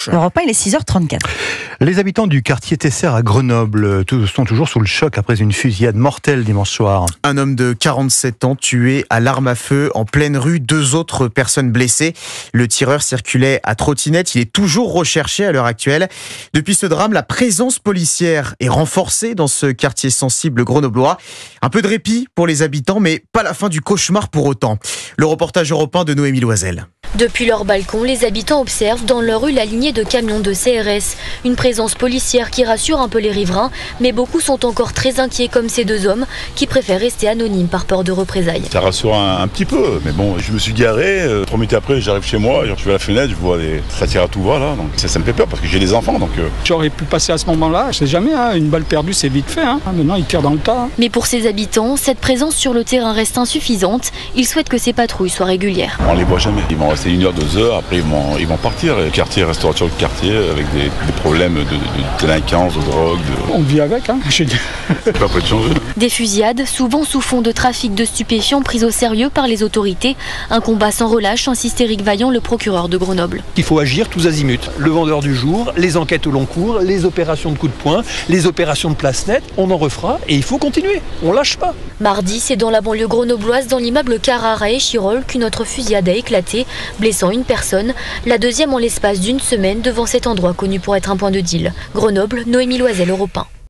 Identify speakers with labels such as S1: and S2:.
S1: dimanche.
S2: Europe 1, il est 6h34.
S3: Les habitants du quartier Tesser à Grenoble sont toujours sous le choc après une fusillade mortelle dimanche soir.
S1: Un homme de 47 ans tué à l'arme à feu en pleine rue, 2 autres personnes blessées. Le tireur circulait à trottinette, il est toujours recherché à l'heure actuelle. Depuis ce drame, la présence policière est renforcée dans ce quartier sensible grenoblois. Un peu de répit pour les habitants, mais pas la fin du cauchemar pour autant. Le reportage européen de Noémie Loisel.
S4: Depuis leur balcon, les habitants observent dans leur rue la lignée de camions de CRS. Une présence policière qui rassure un peu les riverains, mais beaucoup sont encore très inquiets comme ces 2 hommes qui préfèrent rester anonymes par peur de représailles.
S5: Ça rassure un petit peu, mais bon, je me suis garé, 3 minutes après j'arrive chez moi, je vais à la fenêtre, je vois ça tire à tout va là, donc ça me fait peur parce que j'ai des enfants.
S6: J'aurais pu passer à ce moment-là, je sais jamais, une balle perdue c'est vite fait, maintenant ils tirent dans le tas.
S4: Mais pour ces habitants, cette présence sur le terrain reste insuffisante. Ils souhaitent que ces patrouilles soient régulières.
S5: On les voit jamais, ils vont rester 1 heure, 2 heures, après ils vont partir. Le quartier, restauration du quartier avec des problèmes de délinquance, de drogue.
S6: On vit avec,
S5: C'est pas prêt de changer.
S4: Des fusillades, souvent sous fond de trafic de stupéfiants pris au sérieux par les autorités. Un combat sans relâche, insiste Éric Vaillant, le procureur de Grenoble.
S7: Il faut agir tous azimuts. Le vendeur du jour, les enquêtes au long cours, les opérations de coups de poing, les opérations de place nette, on en refera et il faut continuer. On lâche pas.
S4: Mardi, c'est dans la banlieue grenobloise, dans l'immeuble Carrare à Échirolles, qu'une autre fusillade a éclaté, blessant une personne. La deuxième en l'espace d'1 semaine devant cet endroit connu pour être un point de deal. Grenoble, Noémie Loisel, Europe 1.